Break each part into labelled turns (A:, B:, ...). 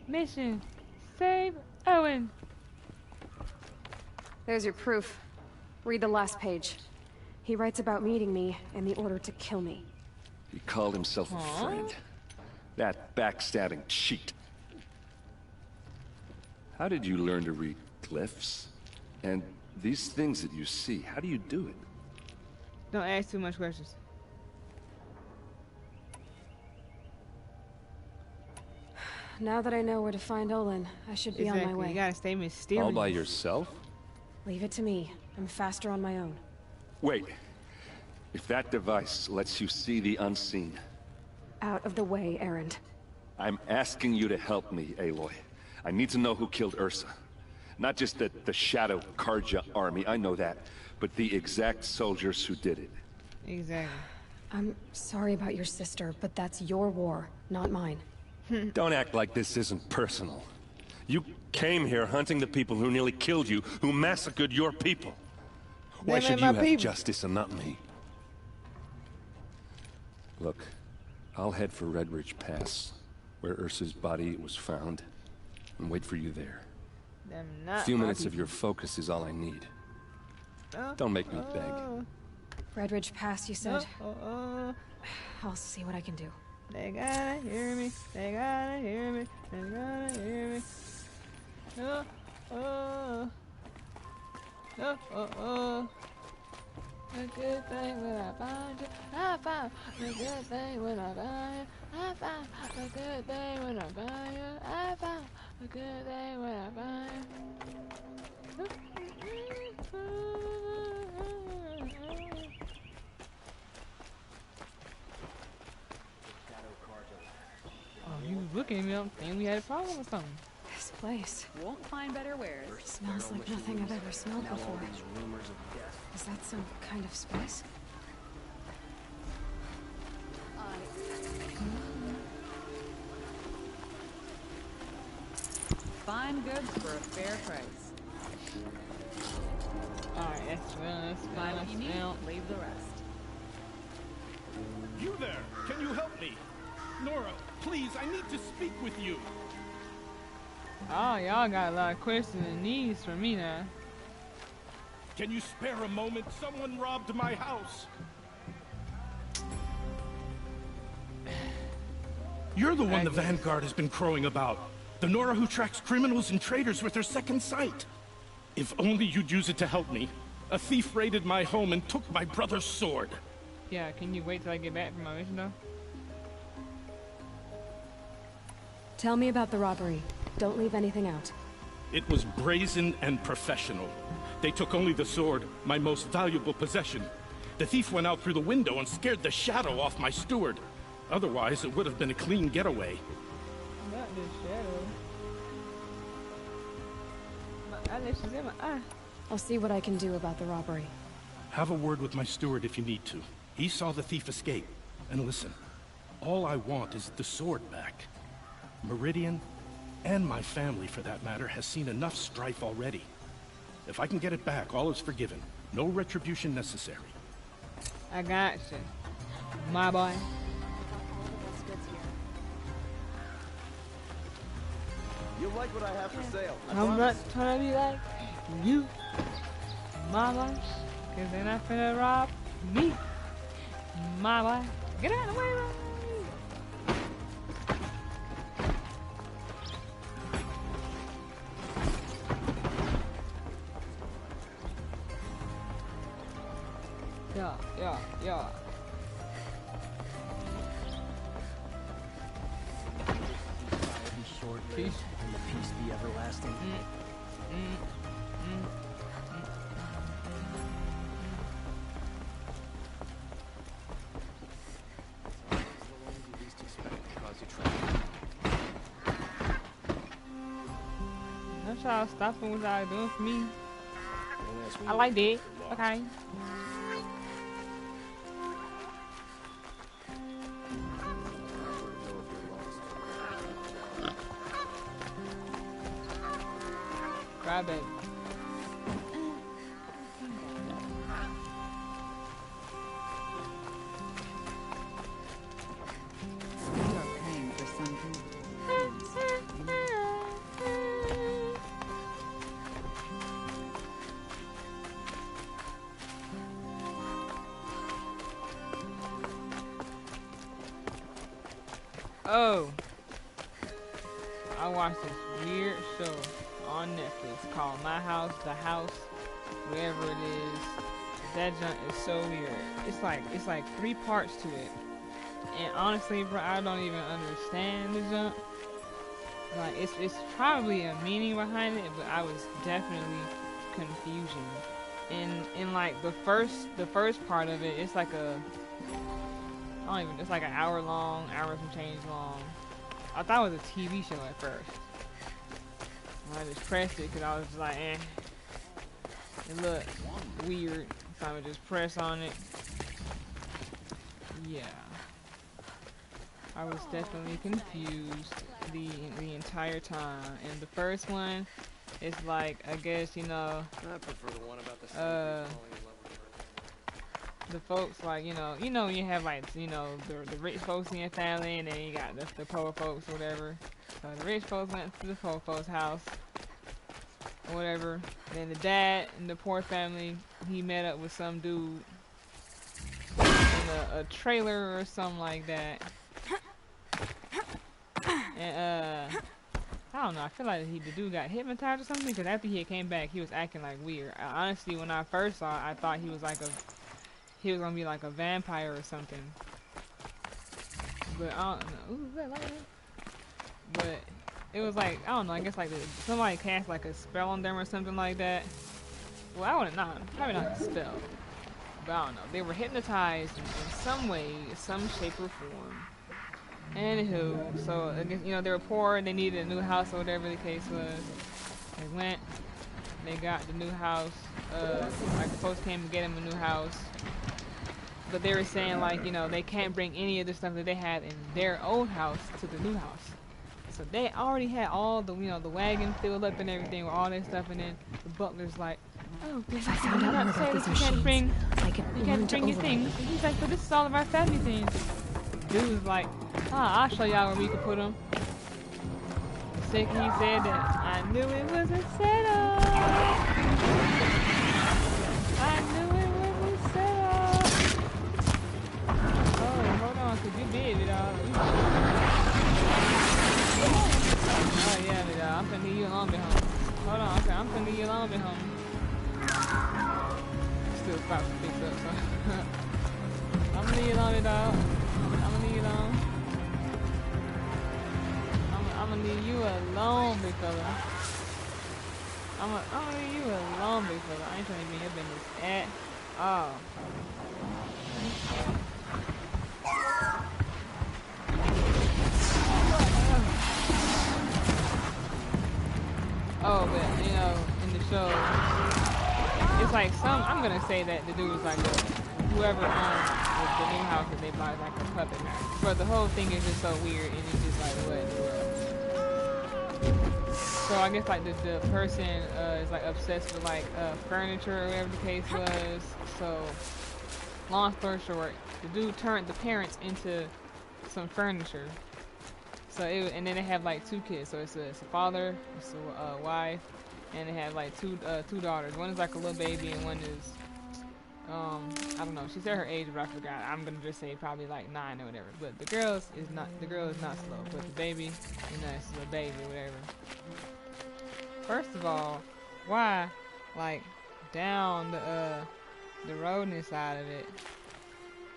A: Mission. Save Owen.
B: There's your proof. Read the last page. He writes about meeting me and the order to kill me.
C: He called himself a friend. That backstabbing cheat. How did you learn to read glyphs? And these things that you see, how do you do it?
A: Don't ask too much questions.
B: Now that I know where to find Olin, I should be on my way.
A: You gotta stay mysterious.
C: All by yourself?
B: Leave it to me. I'm faster on my own.
C: Wait. If that device lets you see the unseen...
B: Out of the way, Erend.
C: I'm asking you to help me, Aloy. I need to know who killed Ursa. Not just the Shadow Karja army, I know that, but the exact soldiers who did it.
A: Exactly.
B: I'm sorry about your sister, but that's your war, not mine.
D: Don't act like this isn't personal. You came here hunting the people who nearly killed you, who massacred your people. Why should you have justice and not me? Look, I'll head for Red Ridge Pass, where Ursa's body was found, and wait for you there. A few minutes of your focus is all I need. Don't make me beg.
B: Red Ridge Pass, you said? I'll see what I can do.
A: They gotta hear me. They gotta hear me. They gotta hear me. Oh, oh. Oh, oh, oh. A good thing when I find you. I found a good thing when I find you. I found a good thing when I find you. I found a good thing when I find you. Oh, you was looking at me. I'm thinking we had a problem or something.
B: This place
E: won't find better wares.
B: Smells like nothing I've ever smelled before. Is that some kind of spice?
E: Fine goods for a fair price.
A: Alright, that's
E: Buy what you need, leave the rest.
F: You there! Can you help me? Nora, please, I need to speak with you.
A: Oh, y'all got a lot of questions and needs for me now.
F: Can you spare a moment? Someone robbed my house. You're the one the Vanguard has been crowing about. The Nora who tracks criminals and traitors with her second sight. If only you'd use it to help me. A thief raided my home and took my brother's sword.
A: Yeah, can you wait till I get back from my mission though?
B: Tell me about the robbery. Don't leave anything out.
F: It was brazen and professional. They took only the sword, my most valuable possession. The thief went out through the window and scared the shadow off my steward. Otherwise, it would have been a clean getaway.
A: Not the shadow. My eyelash is in my eye.
B: I'll see what I can do about the robbery.
F: Have a word with my steward if you need to. He saw the thief escape. And listen, all I want is the sword back. Meridian, and my family for that matter, has seen enough strife already. If I can get it back, all is forgiven. No retribution necessary.
A: I got you, my boy.
G: You like what I have for sale.
A: I'm not trying to be like you, my boy. Cause they're not finna rob me, my boy. Get out of the way, man. Yeah.
G: Short peace and the peace be everlasting.
A: That's y'all stopping what y'all doing for me. I like that. Okay. Grab it.
E: You're paying for something.
A: I watched this weird show on Netflix called My House, The House, whatever it is. That junk is so weird. It's like 3 parts to it. And honestly, bro, I don't even understand the junk. Like, it's probably a meaning behind it, but I was definitely confusion. In like the first part of it, it's like it's like an hour long, hour some change long. I thought it was a TV show at first. And I just pressed it because I was just like, eh. It looked weird, so I would just press on it. Yeah. I was definitely confused the entire time. And the first one is like, I guess, you know,
G: I prefer the one about the
A: the folks, like, you know you have, like, you know, the rich folks in your family, and then you got the poor folks or whatever. So the rich folks went to the poor folks' house or whatever. Then the dad in the poor family, he met up with some dude in a trailer or something like that. And I don't know, I feel like the dude got hypnotized or something, because after he came back, he was acting like weird. Honestly, when I first saw it, I thought he was gonna be like a vampire or something. But I don't know. Ooh, is that lightning? But it was like, I don't know, I guess like somebody cast like a spell on them or something like that. Well, I wouldn't, probably not a spell. But I don't know. They were hypnotized in some way, some shape or form. Anywho, so I guess, you know, they were poor and they needed a new house or whatever the case was. They went, they got the new house. Like the folks came to get them a new house. But they were saying, like, you know, they can't bring any of the stuff that they had in their old house to the new house. So they already had all the, you know, the wagon filled up and everything with all that stuff, and then the butler's like, oh,
B: If I found out more about these machines, I could
A: you
B: learn
A: can't
B: to
A: bring your
B: override
A: things. And he's like, but this is all of our family things. Dude was like, I'll show y'all where we could put them. The second he said that, I knew it was a setup. I knew it was a setup. Oh, hold on, cause you did it all. Oh yeah, but I'm finna leave you alone, bit home. Hold on, okay, I'm finna leave you alone, bit home. Still about to fix up, so. I'm gonna leave you alone, dog. I'm gonna leave you alone. I'm gonna leave you alone, big fella. I'm gonna leave you alone, big fella. I ain't trying to be in your business at all. Oh, but, you know, in the show, it's like I'm gonna say that the dude was like whoever owns the new house that they bought is like a puppet master. But the whole thing is just so weird, and it's just like, what in the world? So I guess like the person is like obsessed with like furniture or whatever the case was. So long story short, the dude turned the parents into some furniture. So and then they have like 2 kids. So it's a father, it's a wife, and they have like two daughters. One is like a little baby, and one is I don't know. She said her age, but I forgot. I'm gonna just say probably like 9 or whatever. But the girl is not slow. But the baby, you know, it's a baby or whatever. First of all, why like down the road inside of it?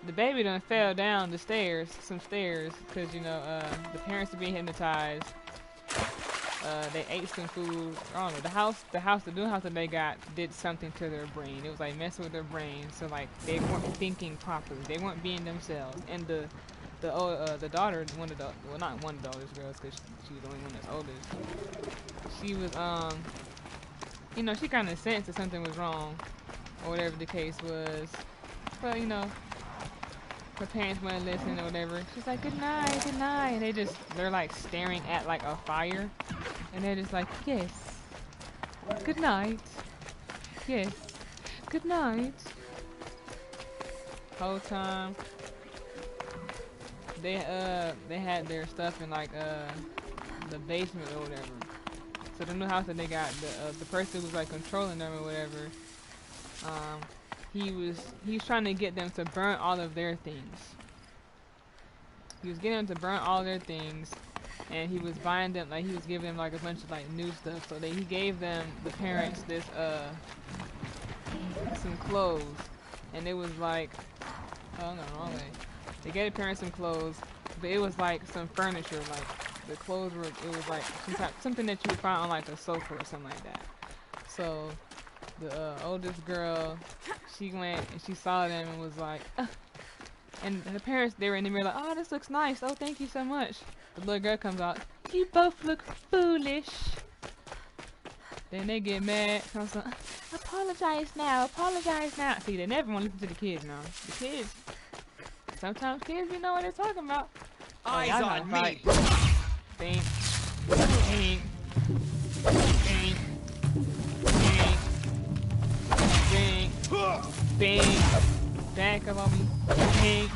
A: The baby done fell down the stairs, some stairs, because, you know, the parents are being hypnotized. They ate some food. I don't know, the new house that they got did something to their brain. It was like messing with their brain, so like they weren't thinking properly. They weren't being themselves. And the daughter, not one of the oldest girls, because she was the only one that's oldest. She was, you know, she kind of sensed that something was wrong, or whatever the case was. But, you know, her parents wouldn't listen or whatever. She's like, good night, and they're like staring at like a fire, and they're just like, yes, good night, yes, good night. Whole time they had their stuff in like the basement or whatever. So the new house that they got, the person who was like controlling them or whatever, he was trying to get them to burn all of their things. He was getting them to burn all their things, and he was buying them, like he was giving them like a bunch of like new stuff. So he gave them, the parents, this some clothes, and it was like, oh no, wrong way. They gave the parents some clothes, but it was like some furniture, like the clothes were, it was like something that you would find on like a sofa or something like that. So the oldest girl, she went and she saw them and was like, and her parents, they were in the mirror like, oh, this looks nice, oh, thank you so much. The little girl comes out, you both look foolish. Then they get mad, comes on, apologize now. See, they never want to listen to the kids now. The kids, sometimes kids, you know what they're talking about.
G: Eyes on me.
A: Bing, bing, bing, bing, bing, bing, back up on me, bing.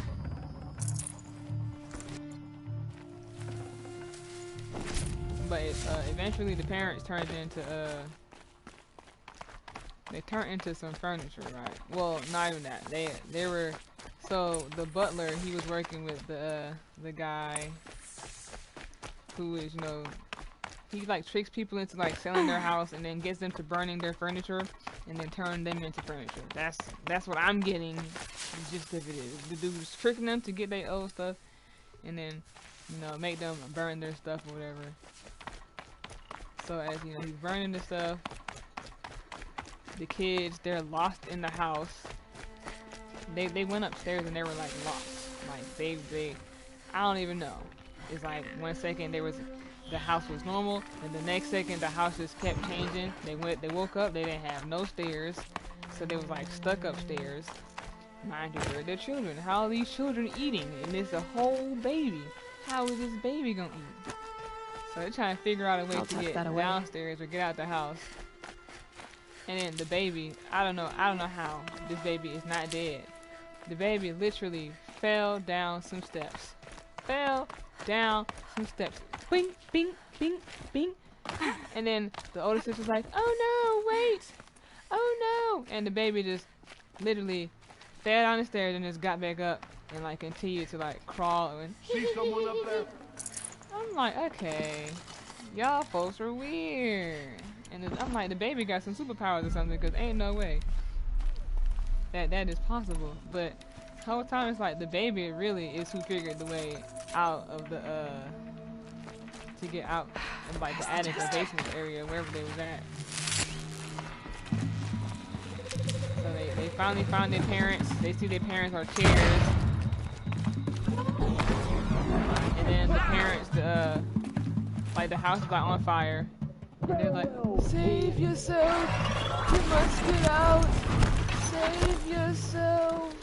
A: But eventually the parents turned into they turned into some furniture, right? Well, not even that. They were, so the butler, he was working with the guy who is, you know, he like tricks people into like selling their house and then gets them to burning their furniture and then turn them into furniture. That's what I'm getting. The gist of it is the dude was tricking them to get their old stuff and then, you know, make them burn their stuff or whatever. So as you know, he's burning the stuff. The kids, they're lost in the house. They went upstairs and they were like lost. Like they I don't even know. It's like 1 second the house was normal, and the next second the house just kept changing. They woke up, they didn't have no stairs, so they was like stuck upstairs. Mind you, they're children. How are these children eating? And it's a whole baby. How is this baby gonna eat? So they're trying to figure out a way to get downstairs or get out the house. And then the baby, I don't know how this baby is not dead. The baby literally fell down some steps. Bing, bing, bing, bing. And then the older sister's like, oh no, wait. Oh no. And the baby just literally fell down the stairs and just got back up and like continued to like crawl and
H: see someone up there.
A: I'm like, okay, y'all folks are weird. And I'm like, the baby got some superpowers or something, because ain't no way that is possible. But the whole time it's like the baby really is who figured the way out of the to get out of like the attic or basement area, wherever they was at. So they finally found their parents. They see their parents are chairs. And then the parents, like the house is like on fire. And they're like, save yourself! You must get out! Save yourself!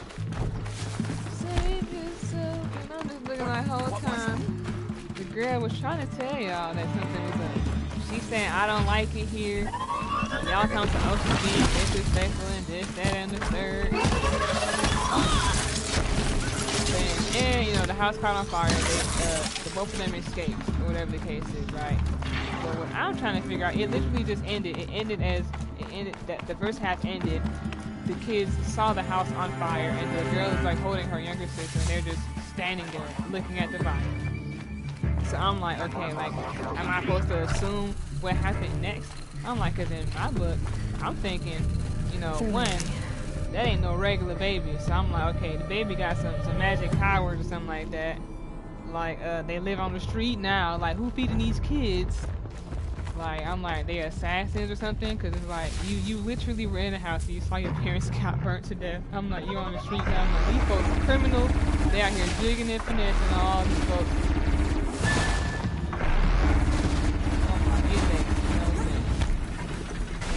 A: Save yourself! And I'm just looking like the whole time. The girl was trying to tell y'all that something was up. She's saying, I don't like it here. Y'all come to Ocean Beach, disrespectful and this, that, and the third. And you know, the house caught on fire. The both of them escaped, or whatever the case is, right? But what I'm trying to figure out, it literally just ended. It ended that the first half ended. The kids saw the house on fire, and the girl is like holding her younger sister, and they're just standing there looking at the fire. So I'm like, okay, like, am I supposed to assume what happened next? I'm like, cause in my book, I'm thinking, you know, one, that ain't no regular baby. So I'm like, okay, the baby got some magic powers or something like that. Like, they live on the street now. Like, who feeding these kids? Like, I'm like, they assassins or something? Cause it's like, you literally were in a house and you saw your parents got burnt to death. I'm like, you on the street now. I'm like, these folks are criminals. They out here jigging and finessing all these folks.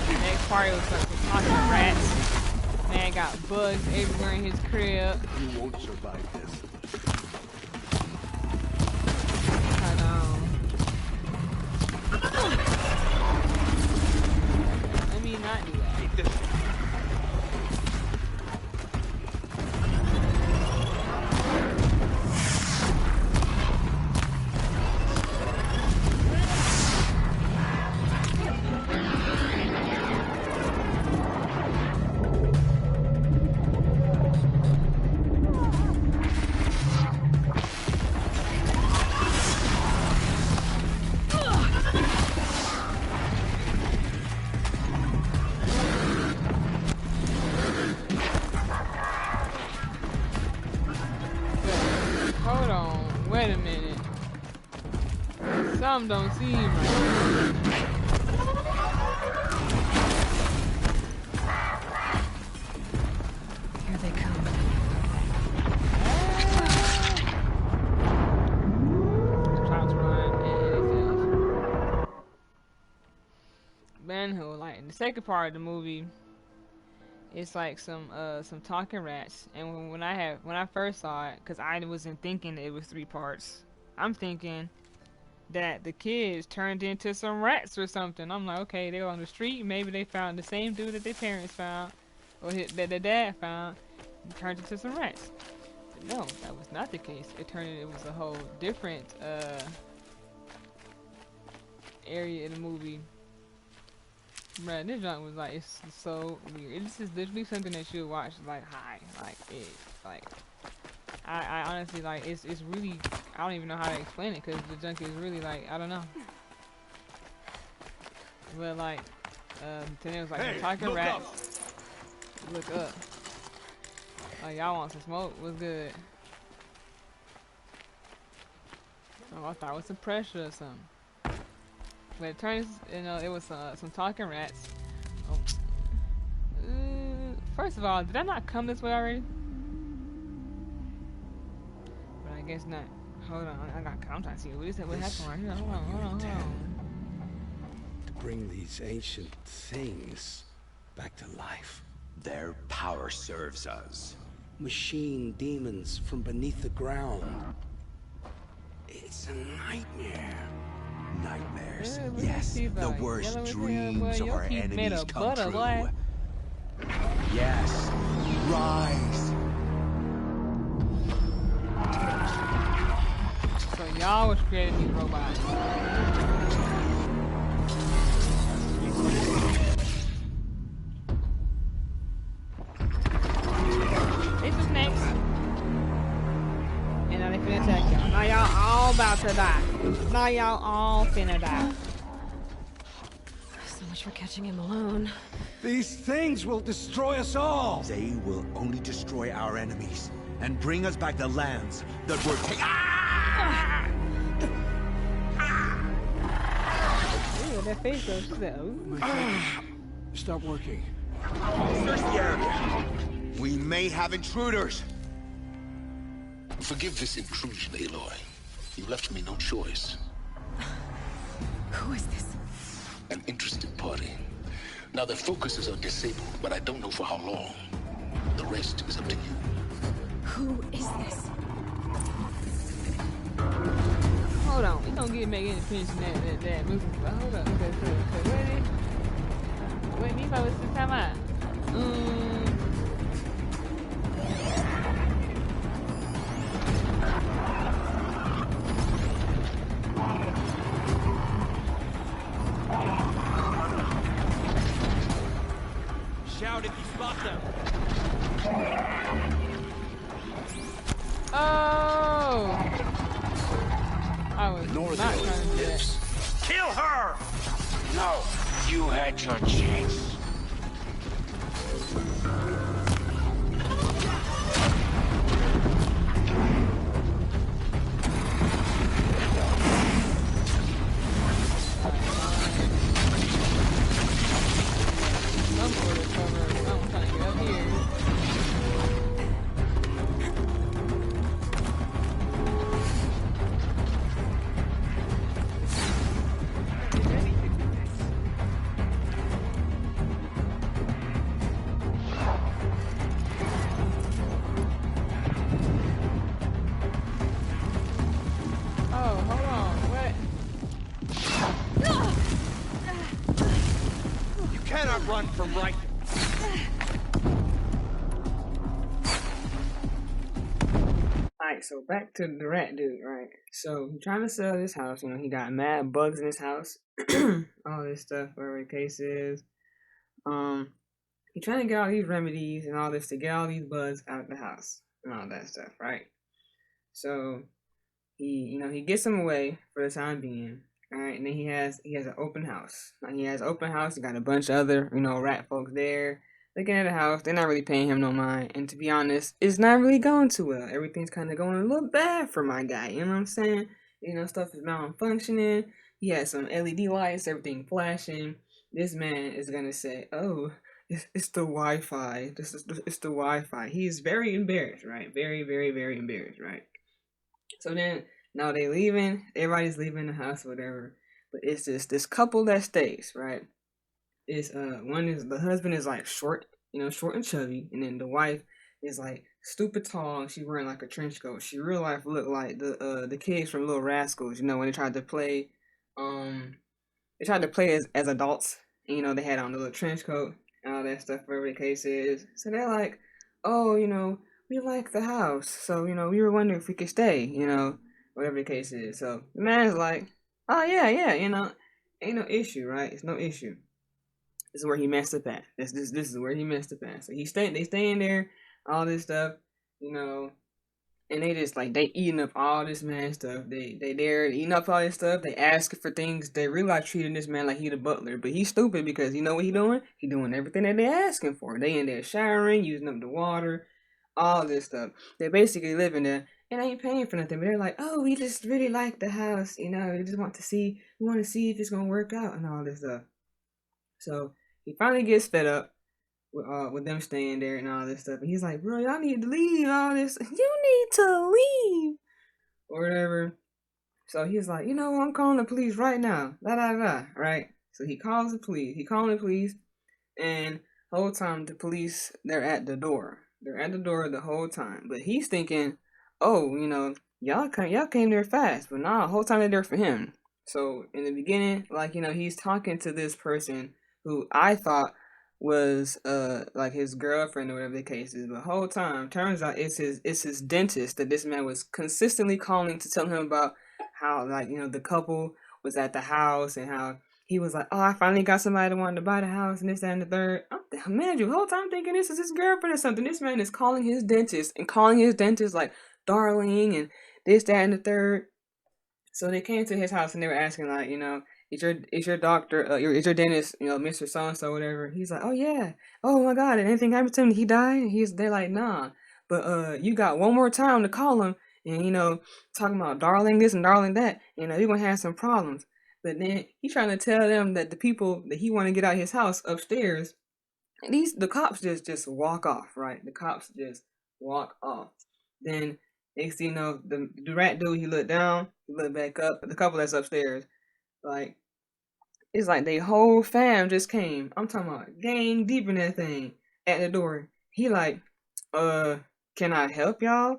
A: The next part was like some talking rats. Man got bugs everywhere in his crib.
H: You won't survive this.
A: Let me not do that.
H: Take this.
A: Something don't seem right.
B: Here they come.
A: Trying to run and it fails. Manhole, like in the second part of the movie, it's like some talking rats. And when I first saw it, because I wasn't thinking it was 3 parts, I'm thinking that the kids turned into some rats or something. I'm like, okay, they were on the street, maybe they found the same dude that their parents found, or that their dad found, and turned into some rats. But no, that was not the case. It was a whole different area in the movie. Bruh, this junk was like, it's so weird. This is literally something that you would watch like high, like it, like. I honestly, like, it's really, I don't even know how to explain it, because the junk is really, like, I don't know. But, like, today was like, hey, talking rats. Look up. Like, y'all want some smoke? What's good? Oh, I thought it was some pressure or something. But it turns, you know, it was some talking rats. Oh. First of all, did I not come this way already? I guess not. Hold on, I'm trying to see what happened right here. Hold on.
H: To bring these ancient things back to life.
G: Their power serves us.
H: Machine demons from beneath the ground. It's a nightmare.
G: Nightmares. Yes, the worst dreams of our enemies come true. Yes, rise.
A: So y'all was creating these robots. This is next. And now they finna attack y'all. Now y'all all about to die. Now y'all all finna die.
B: So much for catching him alone.
H: These things will destroy us all.
G: They will only destroy our enemies and bring us back the lands that were taken.
A: That face goes so.
H: Stop working.
G: Search the area. We may have intruders.
I: Forgive this intrusion, Aloy. You left me no choice.
B: Who is this?
I: An interested party. Now their focuses are disabled, but I don't know for how long. The rest is up to you.
B: Who is this?
A: Hold on, we don't get make any sense in that movie. But hold on, cause wait, me if I was to time out.
G: Shout if you spot them.
A: Oh! I was not trying to do that.
G: Kill her!
I: No, you had your chance.
A: Some sort of cover or something trying to get up here.
G: Run from right.
A: Alright, so back to the rat dude, right? So he's trying to sell this house, you know, he got mad bugs in his house, all this stuff, whatever the case is. He's trying to get all these remedies and all this to get all these bugs out of the house and all that stuff, right? So he gets them away for the time being. Alright, and then he has an open house. Now he has an open house, he got a bunch of other, rat folks there looking at the house. They're not really paying him no mind. And to be honest, it's not really going too well. Everything's kind of going a little bad for my guy, you know what I'm saying? Stuff is malfunctioning. He had some LED lights, everything flashing. This man is gonna say, "Oh, it's the Wi-Fi. It's the Wi-Fi." He's very embarrassed, right? Very, very, very embarrassed, right? So then now they leaving. Everybody's leaving the house, whatever. But it's just this couple that stays, right? Is one is the husband is like short, short and chubby, and then the wife is like stupid tall. She's wearing like a trench coat. She real life looked like the kids from Little Rascals, when they tried to play as adults. And, they had on the little trench coat and all that stuff, whatever the case is. So they're like, oh, we like the house, so we were wondering if we could stay, whatever the case is. So the man's like, oh yeah, ain't no issue, right? It's no issue. This is where he messed up at. This is where he messed up at. So they staying there, all this stuff, and they just like they eating up all this man stuff. They there eating up all this stuff. They asking for things. They really like treating this man like he the butler, but he's stupid because you know what he doing? He doing everything that they asking for. They in there showering, using up the water, all this stuff. They basically living there and ain't paying for nothing. But they're like, oh, we just really like the house, we just want to see if it's gonna work out and all this stuff. So he finally gets fed up with them staying there and all this stuff. And he's like, bro, y'all need to leave all this. You need to leave. Or whatever. So he's like, I'm calling the police right now. Right? So he calls the police. He calling the police. And the whole time the police, they're at the door. They're at the door the whole time. But he's thinking, oh, y'all came there fast. But nah, the whole time they're there for him. So in the beginning, like, he's talking to this person who I thought was like his girlfriend or whatever the case is, but the whole time turns out it's his dentist that this man was consistently calling to tell him about how, like, the couple was at the house and how he was like, oh, I finally got somebody that wanted to buy the house and this, that, and the third. Man, the whole time thinking this is his girlfriend or something. This man is calling his dentist like darling and this, that, and the third. So they came to his house and they were asking, like, is your doctor, is your dentist, Mr. So-and-so, whatever. He's like, oh yeah, oh my God, did anything happen to him? He died? They're like, nah, but you got one more time to call him and, talking about darling this and darling that, you're gonna have some problems. But then he's trying to tell them that the people that he want to get out of his house upstairs, and the cops just walk off, right? The cops just walk off. Then next thing you know, the rat dude, he looked down, he looked back up, the couple that's upstairs, like, it's like they whole fam just came. I'm talking about gang deep in that thing at the door. He like, can I help y'all?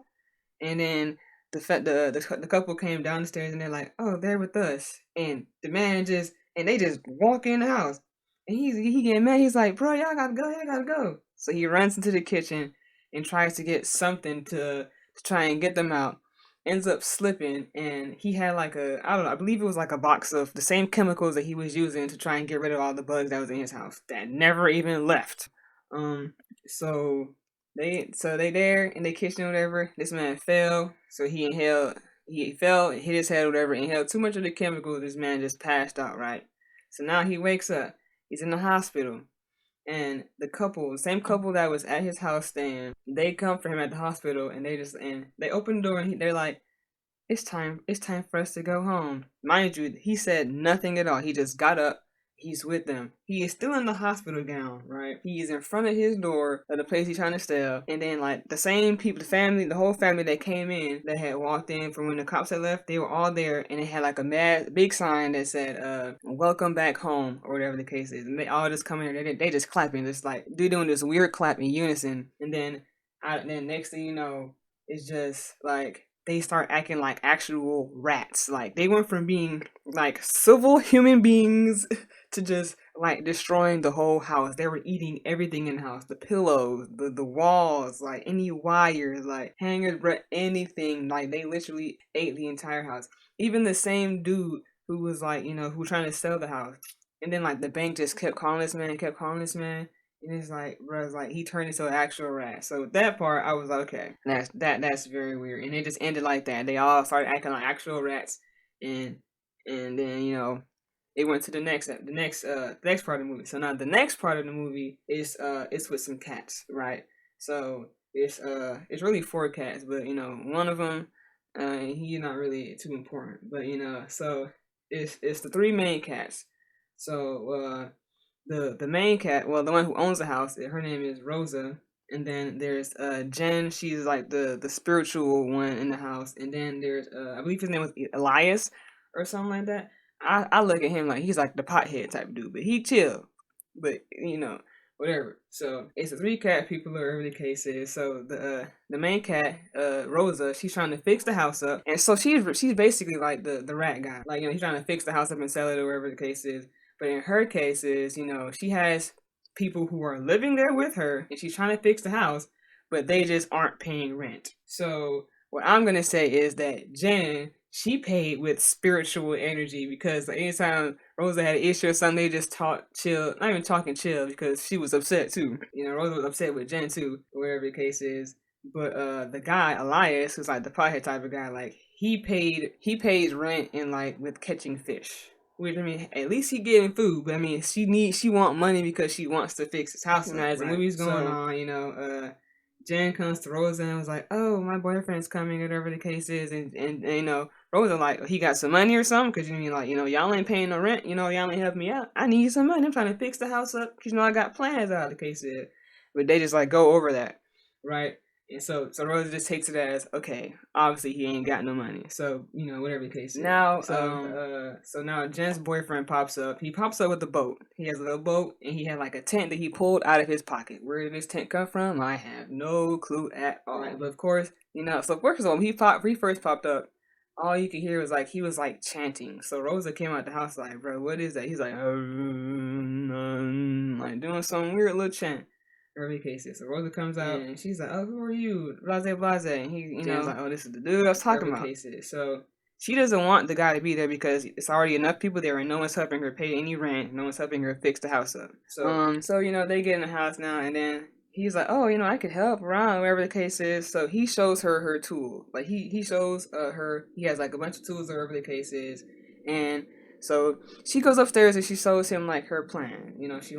A: And then the couple came down the stairs and they're like, oh, they're with us. And the man they just walk in the house. And he getting mad. He's like, bro, y'all gotta go. So he runs into the kitchen and tries to get something to try and get them out. Ends up slipping, and he had like I believe it was like a box of the same chemicals that he was using to try and get rid of all the bugs that was in his house that never even left. So they there in the kitchen or whatever. This man fell, so he fell, hit his head or whatever, inhaled too much of the chemicals. This man just passed out, right? So now he wakes up. He's in the hospital. And the same couple that was at his house staying, they come for him at the hospital and they open the door and they're like, it's time for us to go home. Mind you, he said nothing at all. He just got up. He's with them. He is still in the hospital gown, right? He is in front of his door of the place he's trying to stay. And then, like, the same people, the whole family that came in, that had walked in from when the cops had left, they were all there. And it had, like, a big sign that said, welcome back home, or whatever the case is. And they all just come in there. They just clapping. Just, like, they're doing this weird clap in unison. And then next thing you know, it's just, like, they start acting like actual rats. Like, they went from being, like, civil human beings to just, like, destroying the whole house. They were eating everything in the house. The pillows, the walls, like, any wires, like, hangers, anything. Like, they literally ate the entire house. Even the same dude who was, like, who was trying to sell the house. And then, like, the bank just kept calling this man. And it's like, bro, it's like he turned into an actual rat. So that part, I was like, okay, that's very weird. And it just ended like that. They all started acting like actual rats, and then it went to the next part of the movie. So now the next part of the movie is with some cats, right? So it's really 4 cats, but one of them he's not really too important, but so it's the three main cats. So the main cat, well, the one who owns the house, her name is Rosa. And then there's Jen. She's like the spiritual one in the house. And then there's I believe his name was Elias or something like that. I look at him like he's like the pothead type dude, but he chill. But you know, whatever. So it's the three cat people, or whatever the case is. So the main cat, Rosa, she's trying to fix the house up, and so she's basically like the rat guy. Like, you know, he's trying to fix the house up and sell it, or whatever the case is. But in her case is, you know, she has people who are living there with her, and she's trying to fix the house, but they just aren't paying rent. So what I'm gonna say is that Jen, she paid with spiritual energy, because anytime Rosa had an issue or something, they just talk chill, not even talking chill, because she was upset too. You know, Rosa was upset with Jen too, whatever the case is. But the guy, Elias, who's like the pothead type of guy, like he pays rent and like with catching fish. Which, I mean, at least he getting food, but I mean, she want money because she wants to fix his house. And as the movie's going on, you know, Jen comes to Rosa and was like, "Oh, my boyfriend's coming," or whatever the case is, and you know, Rosa like, he got some money or something, because you mean, like, you know, y'all ain't paying no rent, you know, y'all ain't helping me out. I need some money. I'm trying to fix the house up, because you know I got plans out. The case is, but they just like go over that, right? And so Rosa just takes it as, okay, obviously he ain't got no money. So, you know, whatever the case is. Now, so now Jen's boyfriend pops up. He pops up with a boat. He has a little boat, and he had like a tent that he pulled out of his pocket. Where did this tent come from? I have no clue at all. Right. But of course, you know, so first of all, when he first popped up, all you could hear was like, he was like chanting. So Rosa came out the house like, bro, what is that? He's like, like doing some weird little chant. Whatever the case is. So Rosa comes out and she's like, "Oh, who are you?" Blase, blase. And he, you know, like, "Oh, this is the dude I was talking about." Case is. So she doesn't want the guy to be there because it's already enough people there, and no one's helping her pay any rent. No one's helping her fix the house up. So you know, they get in the house now, and then he's like, "Oh, you know, I could help around," whatever the case is. So he shows her tool. Like he shows her. He has like a bunch of tools, or whatever the case is, and so she goes upstairs and she shows him like her plan. You know, she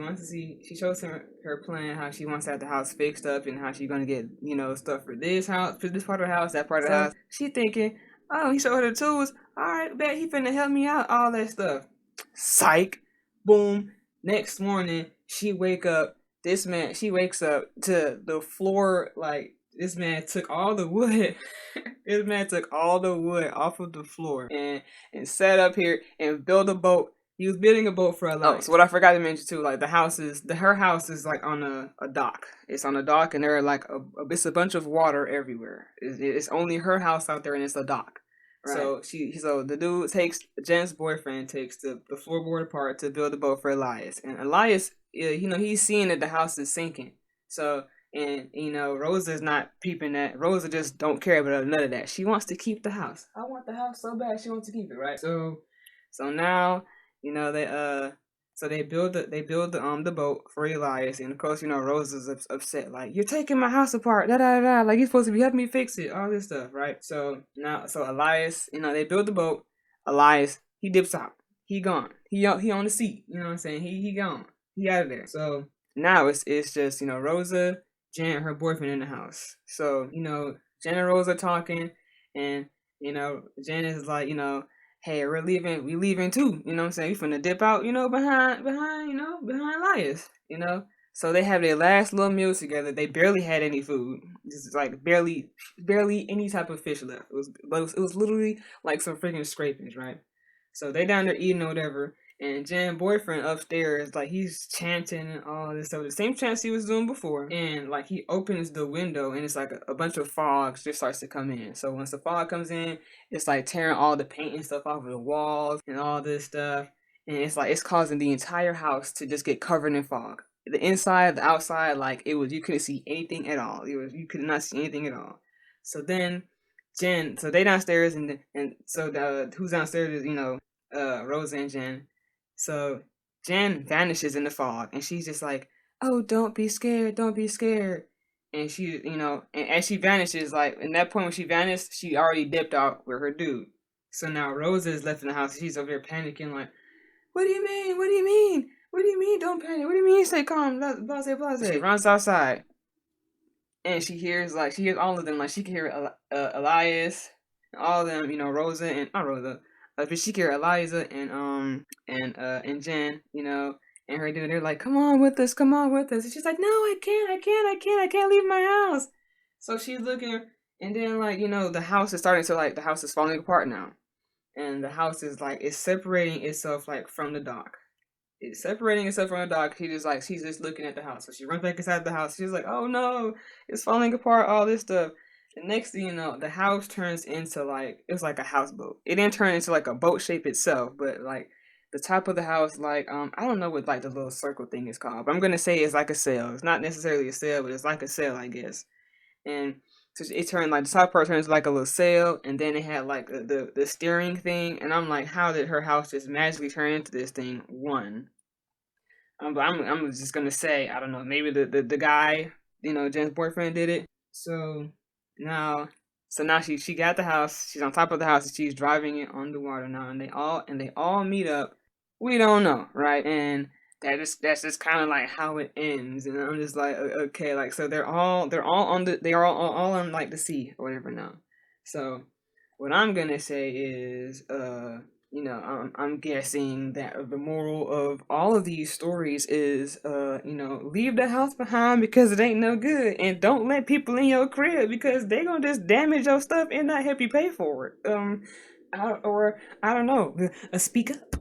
A: shows him her plan, how she wants to have the house fixed up and how she's gonna get, you know, stuff for this house, for this part of the house, that part of the house. She thinking, oh, he showed her the tools. All right, bet he finna help me out, all that stuff. Psych. Boom. Next morning, she wakes up to the floor, like, this man took all the wood. This man took all the wood off of the floor and sat up here and built a boat. He was building a boat for a life. Oh, so what I forgot to mention too, like her house is like on a dock. It's on a dock, and there are like it's a bunch of water everywhere. It's only her house out there, and it's a dock. Right. So the dude Jen's boyfriend takes the floorboard apart to build a boat for Elias, and Elias, you know, he's seeing that the house is sinking. So. And, you know, Rosa's not peeping that. Rosa just don't care about none of that. She wants to keep the house. I want the house so bad. She wants to keep it, right? So now, you know, they build the boat for Elias, and of course, you know, Rosa's upset, like, you're taking my house apart, like, you're supposed to be helping me fix it, all this stuff, right? So Elias, you know, they build the boat. Elias, he dips out. He gone. He on the seat. You know what I'm saying? He gone. He out of there. So now it's just, you know, Rosa, Jen, and her boyfriend in the house. So, you know, Jen and Rosa talking, and, you know, Jen is like, you know, hey, we leaving too, you know what I'm saying? We finna dip out, you know, behind Elias, you know? So they have their last little meal together. They barely had any food. Just like barely any type of fish left. It was literally like some freaking scrapings, right? So they down there eating or whatever. And Jan's boyfriend upstairs, like, he's chanting and all this stuff. The same chants he was doing before. And, like, he opens the window, and it's like a bunch of fog just starts to come in. So once the fog comes in, it's like tearing all the paint and stuff off of the walls and all this stuff. And it's like, it's causing the entire house to just get covered in fog. The inside, the outside, like, you couldn't see anything at all. You could not see anything at all. So then so they downstairs, and so who's downstairs is, you know, Rosa and Jen. So Jen vanishes in the fog, and she's just like, oh, don't be scared. And she, you know, and as she vanishes, like, in that point when she vanished, she already dipped out with her dude. So now Rosa is left in the house, and she's over there panicking, like, what do you mean? Don't panic. What do you mean? Stay calm. Blase. She runs outside, and she hears all of them. Like, she can hear Elias, all of them, you know, Vishikira, Eliza, and Jen, you know, and her dude, they're like, come on with us, and she's like, no, I can't leave my house. So she's looking, and then like, you know, the house is falling apart now, and the house is like, it's separating itself like from the dock. It's separating itself from the dock. She's just looking at the house. So she runs back inside the house. She's like, oh no, it's falling apart, all this stuff. The next thing you know, the house turns into like, it was like a houseboat. It didn't turn into like a boat shape itself, but like the top of the house, like, I don't know what like the little circle thing is called, but I'm gonna say it's like a sail. It's not necessarily a sail, but it's like a sail, I guess. And so it turned like the top part turns like a little sail, and then it had like the steering thing. And I'm like, how did her house just magically turn into this thing? But I'm just gonna say, I don't know, maybe the guy, you know, Jen's boyfriend did it. So now she got the house. She's on top of the house, and she's driving it on the water now. And they all meet up. We don't know, right? And that's just kind of like how it ends. And I'm just like, okay, like, so they're all on like the sea or whatever now. So what I'm gonna say is, you know, I'm guessing that the moral of all of these stories is, you know, leave the house behind because it ain't no good, and don't let people in your crib because they gonna just damage your stuff and not help you pay for it. I don't know. Speak up.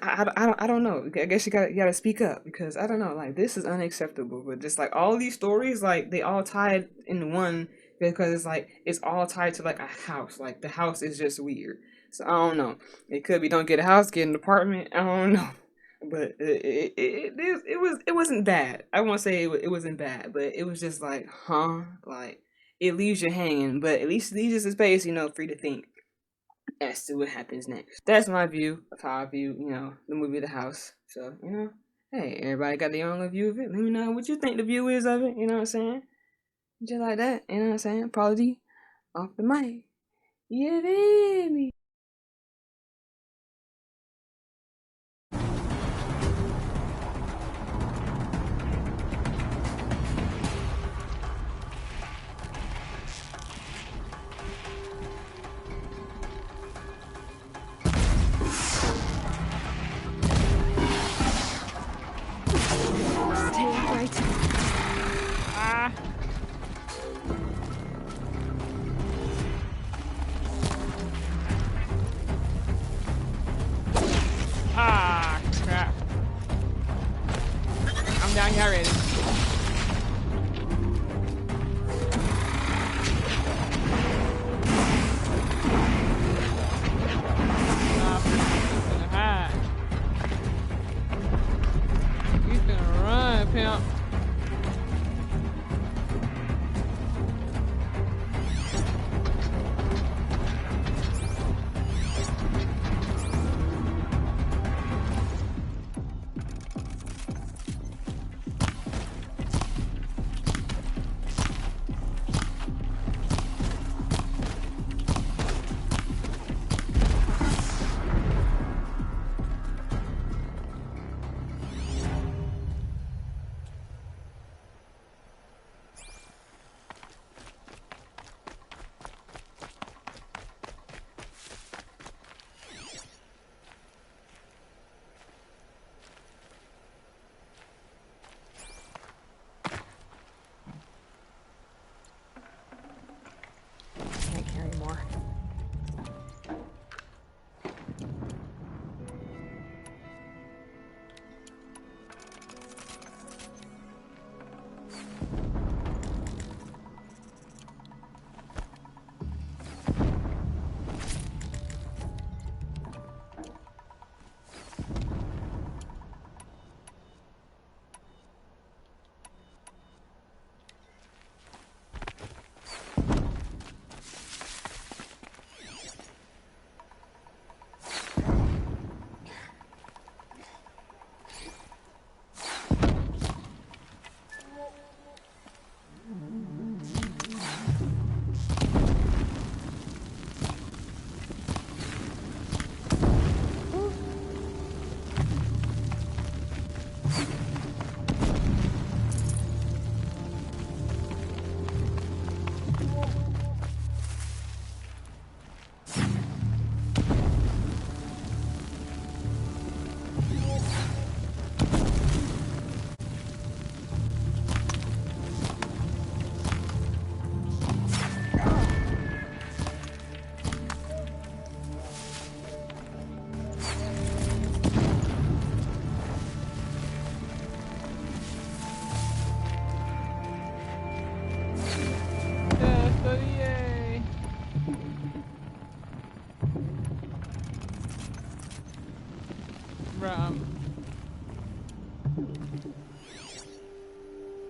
A: I don't know. I guess you gotta speak up because I don't know. Like, this is unacceptable. But just like all these stories, like they all tied in one because it's like it's all tied to like a house. Like the house is just weird. So I don't know. It could be don't get a house, get an apartment. I don't know. But it wasn't bad. I won't say it wasn't bad, but it was just like, huh? Like, it leaves you hanging, but at least it leaves you some space, you know, for you to think as to what happens next. That's my view of how I view, you know, the movie The House. So, you know, hey, everybody got their own view of it. Let me know what you think the view is of it. You know what I'm saying? Just like that. You know what I'm saying? Paula Dee, off the mic. Yeah, baby. Ah, crap. I'm down here already. He's gonna run, pimp.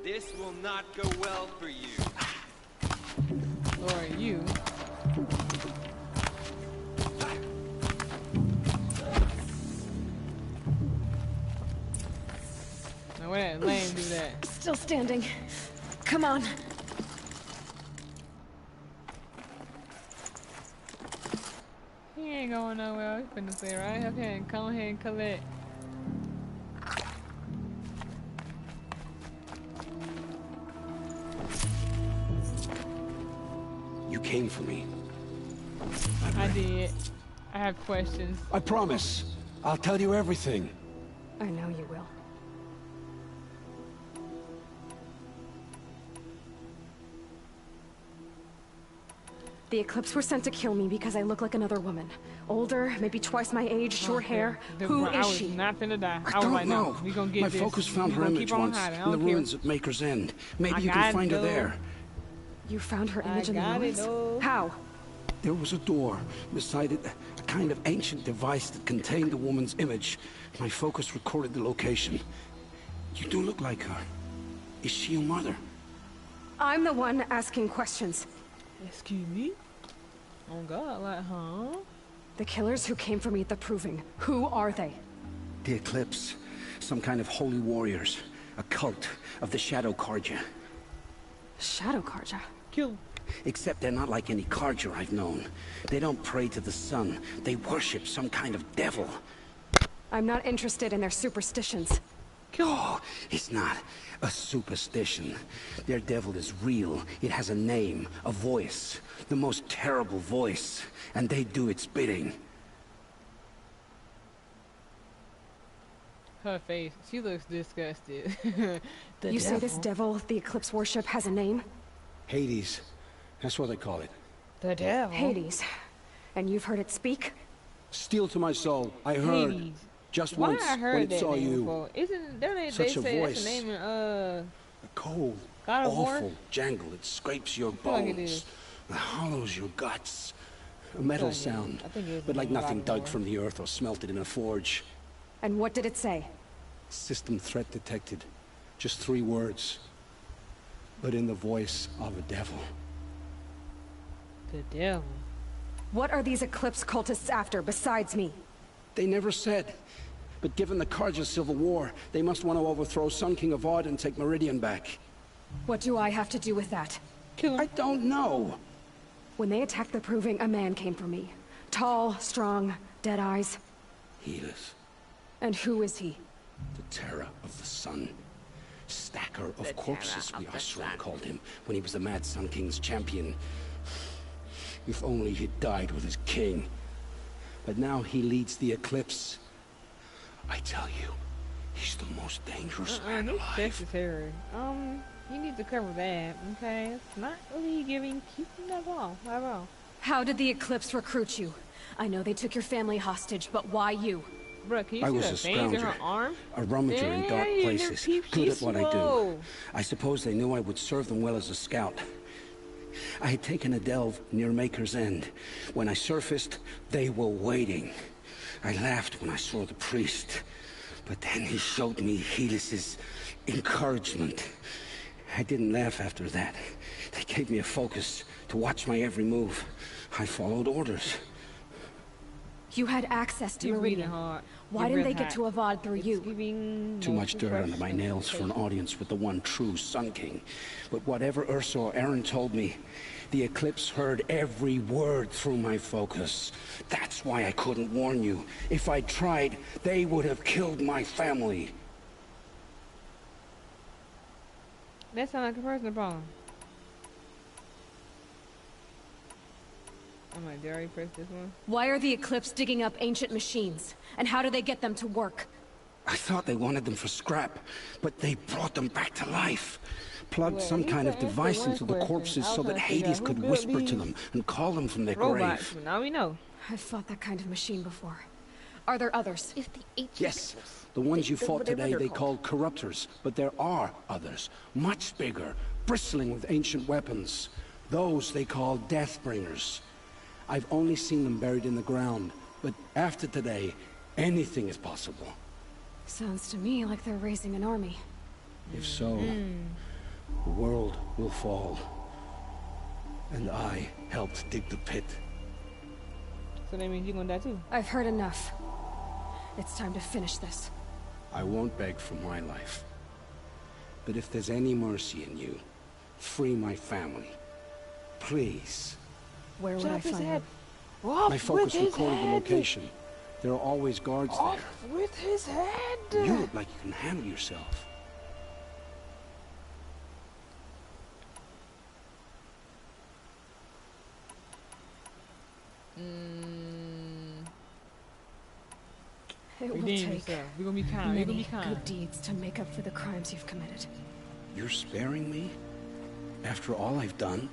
J: This will not go well for you.
A: Or you. Now where that lame do that?
B: Still standing. Come on.
A: He ain't going nowhere. He's finna say right. Okay, come ahead and collect.
H: You came for me.
A: I did. I have questions.
H: I promise. I'll tell you everything.
B: I know you will. The Eclipse were sent to kill me because I look like another woman. Older, maybe twice my age, short hair. Who is she?
A: I was not finna die.
H: I don't
A: like,
H: know.
A: No, we gonna get
H: my
A: this.
H: focus found her image once in the ruins at Maker's End. Maybe you can find her there.
B: You found her image in the ruins? How?
H: There was a door. Beside it, a kind of ancient device that contained the woman's image. My focus recorded the location. You do look like her. Is she your mother?
B: I'm the one asking questions.
A: Excuse me? Oh God, like, huh?
B: The killers who came for me at the Proving, who are they?
H: The Eclipse. Some kind of holy warriors. A cult of the Shadow Karja.
B: Shadow Karja?
A: Kill.
H: Except they're not like any Karja I've known. They don't pray to the sun. They worship some kind of devil.
B: I'm not interested in their superstitions.
H: Oh, it's not a superstition. Their devil is real. It has a name, a voice. The most terrible voice. And they do its bidding.
A: Her face. She looks disgusted.
B: You say this devil the Eclipse worship has a name?
H: Hades. That's what they call it.
A: The devil?
B: Hades. And you've heard it speak?
H: Steel to my soul. I heard.
A: Hades.
H: Just
A: Why
H: once
A: I heard
H: when it
A: that
H: saw
A: name
H: you.
A: before? Isn't there they
H: Such a
A: say
H: voice.
A: that's the name in
H: A cold,
A: God of War?
H: awful jangle. It scrapes your
A: feel like it
H: bones.
A: is.
H: It hollows your guts. A metal sound.
A: I think it is
H: But like
A: in God
H: nothing
A: of
H: dug
A: War.
H: from the earth or smelted in a forge.
B: And what did it say?
H: System threat detected. Just 3 words. But in the voice of a devil.
A: The devil.
B: What are these Eclipse cultists after besides me?
H: They never said. But given the Karja civil war, they must want to overthrow Sun King Avad and take Meridian back.
B: What do I have to do with that?
H: I don't know.
B: When they attacked the Proving, a man came for me. Tall, strong, dead eyes.
H: Helis,
B: And who is he?
H: the terror of the sun. Stacker of corpses, we Asura called him, when he was the Mad Sun King's champion. If only he'd died with his king. But now he leads the Eclipse. I tell you, he's the most dangerous man
A: This
H: alive.
A: sex is terror. You need to cover that, okay? It's not really giving keeping that all, at all.
B: How did the Eclipse recruit you? I know they took your family hostage, but why you?
A: Bruh, can you
H: I
A: see
H: was
A: the
H: a
A: veins in her
H: scrounger,
A: arm?
H: a rummager in dark
A: Dang,
H: places,
A: they're
H: good at what I do.
A: slow.
H: I suppose they knew I would serve them well as a scout. I had taken a delve near Maker's End. When I surfaced, they were waiting. I laughed when I saw the priest, but then he showed me Helis's encouragement. I didn't laugh after that. They gave me a focus to watch my every move. I followed orders.
B: You had access to
A: You're breathing
B: Meridian.
A: hard.
B: Why
A: You're
B: didn't they
A: breathing
B: get to Avad through
A: It's
B: you?
A: giving
H: Too
A: no
H: much dirt under my nails for an audience with the one true Sun King. But whatever Ursa or Aaron told me, the Eclipse heard every word through my focus. That's why I couldn't warn you. If I'd tried, they would have killed my family.
A: That sounds like a personal problem. I'm like, did I already press this one?
B: Why are the Eclipse digging up ancient machines? And how do they get them to work?
H: I thought they wanted them for scrap, but they brought them back to life. Plugged
A: Well,
H: some
A: you
H: kind of
A: can answer
H: device
A: one
H: into the
A: question.
H: corpses
A: I was
H: so that
A: trying to figure
H: Hades
A: out who
H: could
A: built
H: whisper to
A: these
H: them and call them from their
A: robots.
H: grave.
A: But now we know.
B: I've fought that kind of machine before. Are there others?
E: It's the ancient
H: Yes,
E: Eclipse.
H: the ones you
E: They're
H: fought
E: whatever
H: today
E: they're
H: they called corruptors, but there are others, much bigger, bristling with ancient weapons. Those they call Deathbringers. I've only seen them buried in the ground, but after today, anything is possible.
B: Sounds to me like they're raising an army.
H: If so, the world will fall. And I helped dig the pit.
A: So that means you're gonna die too.
B: I've heard enough. It's time to finish this.
H: I won't beg for my life. But if there's any mercy in you, free my family. Please.
B: Where would I find him?
H: My focus recorded the location. There are always guards there.
A: With his head.
H: You look like you can handle yourself.
B: It will
A: Redeem
B: take
A: yourself. We're gonna be kind. We're gonna be kind.
B: good deeds to make up for the crimes you've committed.
H: You're sparing me? After all I've done?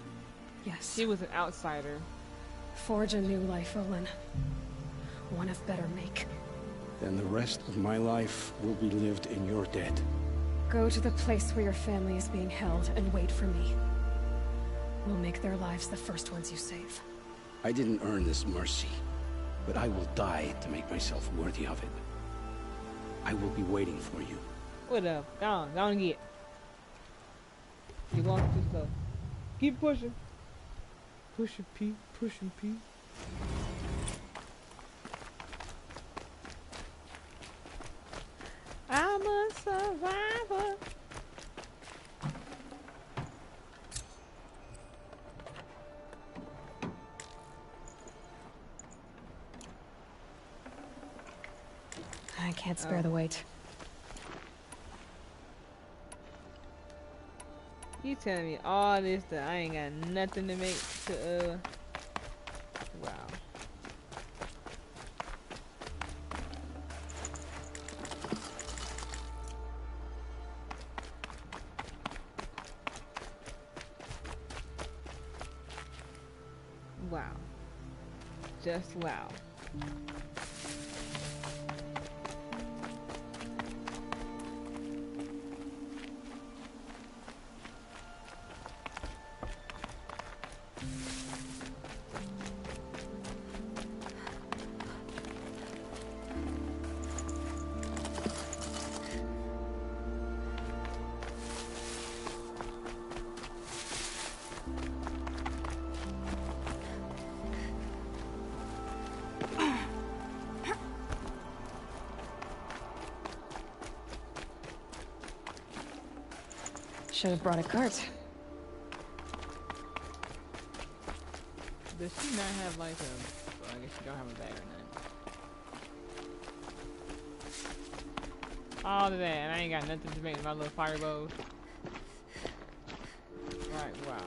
B: Yes.
A: She was an outsider.
B: Forge a new life, Olin. One of better make.
H: Then the rest of my life will be lived in your debt.
B: Go to the place where your family is being held and wait for me. We'll make their lives the first ones you save.
H: I didn't earn this mercy, but I will die to make myself worthy of it. I will be waiting for you.
A: What up? Go on and get. You're walking too slow. Keep pushing. Pushing P, pushing P. I'm a survivor.
B: I can't spare the weight.
A: You telling me all this that I ain't got nothing to make to wow. Wow. Just wow.
B: Should have brought a cart.
A: Does she not have like a... Well, I guess she don't have a bag or nothing. All of that, and I ain't got nothing to make my little fire bows. Right, wow.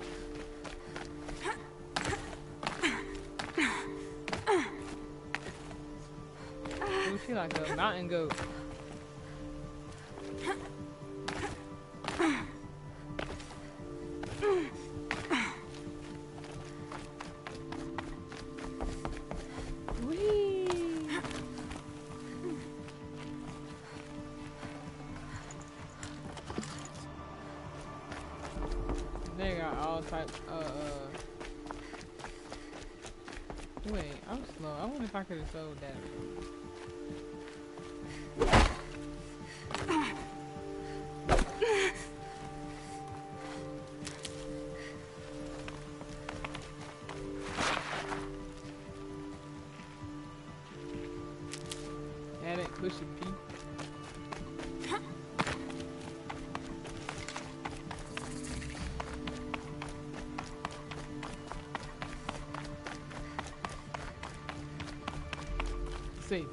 A: Ooh, she like a mountain goat. They got all types wait, I'm slow. I wonder if I could have sold that. That ain't pushing P. Save.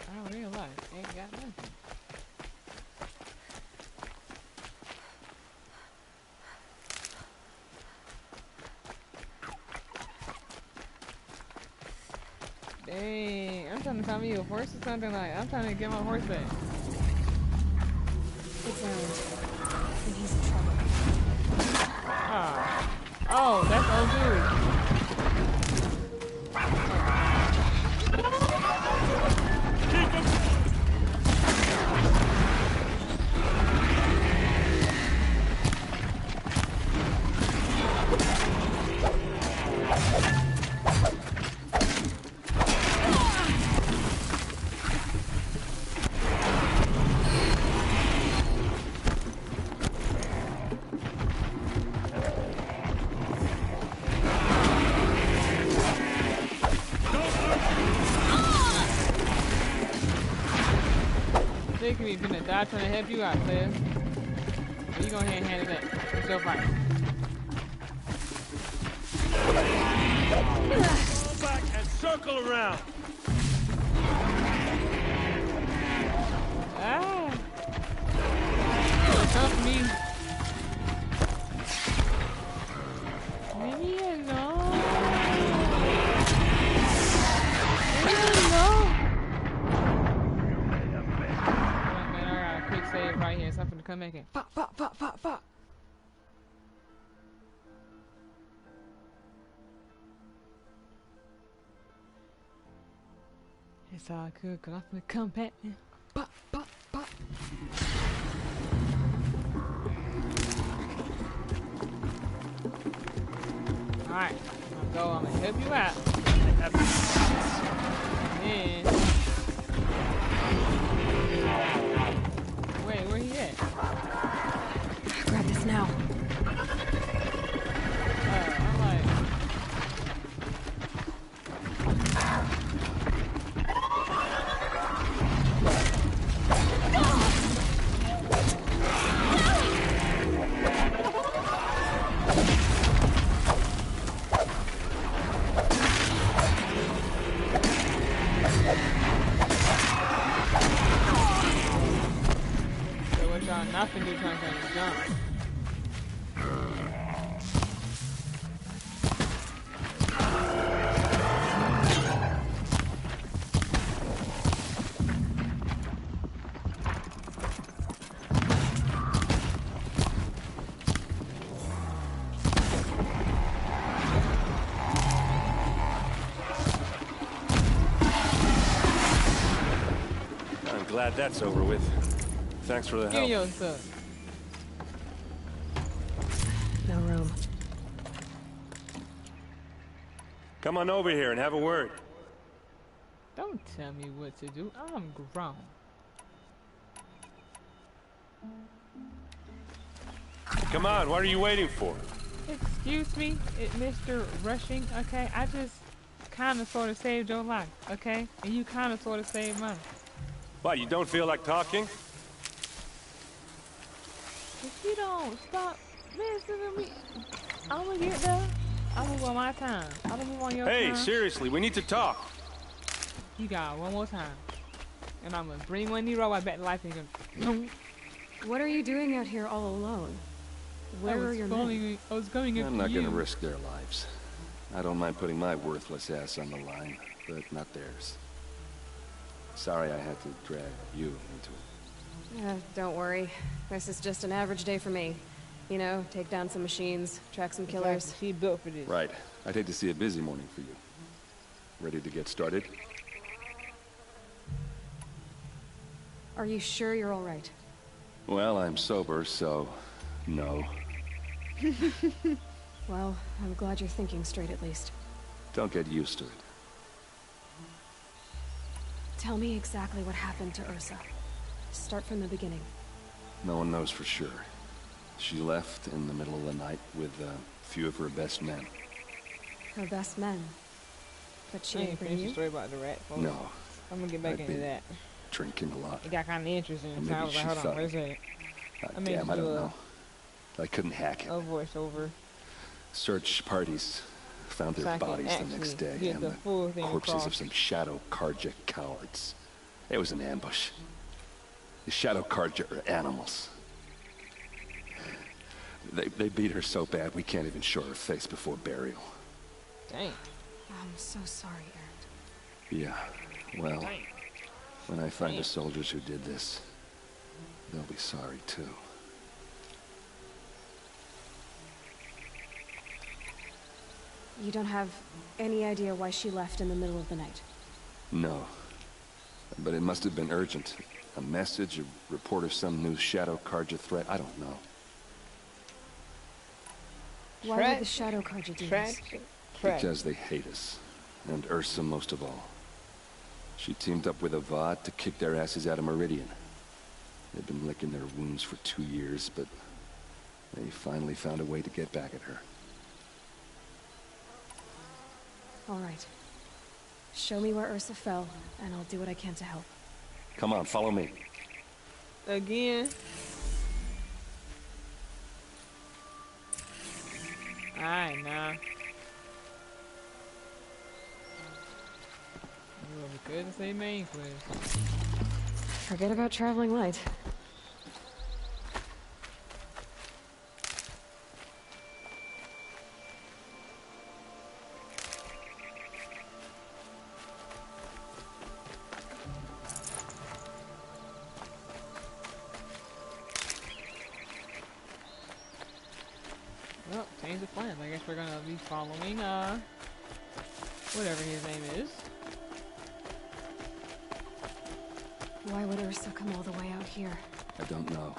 A: I don't realize ain't got nothing. Dang, I'm trying to find me a horse or something like. I'm trying to get my horse back.
B: It's Erland, and he's in trouble.
A: Oh, that's old dude. sick of me finna die trying to help you out, player. So you go ahead and handle that. It's your fight.
J: Fall back and circle around.
A: Ah. Come for me. Leave me alone. Leave me alone. Man, I got a quick save right here. So I'm finna come back in. Pop, pop, pop, pop, pop. It's all good, cause I'm finna come back in. Pop, pop, pop. Alright, I'm gonna go. I'm gonna help you out. And wait, where he at?
B: Grab this now.
A: I'm like, nothing to trying to jump.
D: I'm glad that's over with. Thanks for the help.
A: Give your stuff.
B: No room.
D: Come on over here and have a word.
A: Don't tell me what to do. I'm grown.
D: Come on, what are you waiting for?
A: Excuse me, Mr. Rushing, okay? I just kind of sort of saved your life, okay? And you kind of sort of saved mine.
D: What, you don't feel like talking?
A: If you don't stop messing with me, I'm gonna get there. I'm gonna go on my time. I'm gonna move on your time.
D: Hey, seriously, we need to talk.
A: You got it one more time. And I'm gonna bring one Nero right back to life and gonna...
B: What are you doing out here all alone? Where are your men?
A: I was going
C: I'm not gonna risk their lives. I don't mind putting my worthless ass on the line, but not theirs. Sorry I had to drag you into it.
B: Don't worry. This is just an average day for me. You know, take down some machines, track some killers.
A: She built for this.
C: Right. I'd hate to see a busy morning for you. Ready to get started?
B: Are you sure you're all right?
C: Well, I'm sober, so no.
B: Well, I'm glad you're thinking straight at least.
C: Don't get used to it.
B: Tell me exactly what happened to Ursa. Start from the beginning.
C: No one knows for sure. She left in the middle of the night with a few of her best men.
B: Her best men? But she
A: ain't
B: didn't bring
A: finished
B: you?
A: the story about the rat. Folks.
C: No.
A: I'm gonna get back into that.
C: Drinking a lot.
A: It got kind of interesting.
C: Maybe
A: So I was like,
C: she
A: hold on,
C: thought-
A: wait a second.
C: Damn, I don't know. I couldn't hack it.
A: A voiceover.
C: Search parties found
A: So
C: their
A: I can
C: bodies the next
A: actually
C: day,
A: get
C: and
A: the
C: the
A: full thing
C: corpses
A: across.
C: of some Shadow Karja cowards. It was an ambush. The Shadow Karja are animals. They beat her so bad we can't even show her face before burial.
A: Dang.
B: I'm so sorry, Aaron.
C: Yeah, well, when I find the soldiers who did this, they'll be sorry too.
B: You don't have any idea why she left in the middle of the night?
C: No. But it must have been urgent. A message, a report of some new Shadow Karja threat, I don't know.
B: Why would the Shadow Karja do this?
C: Because they hate us. And Ursa most of all. She teamed up with a Vod to kick their asses out of Meridian. They've been licking their wounds for 2 years, but they finally found a way to get back at her.
B: All right. Show me where Ursa fell, and I'll do what I can to help.
C: Come on, follow me.
A: Again. Alright, now. Well, we couldn't say main quest.
B: Forget about traveling light.
A: Well, change the plans. I guess we're gonna be following, whatever his name is.
B: Why would Ursa come all the way out here?
C: I don't know.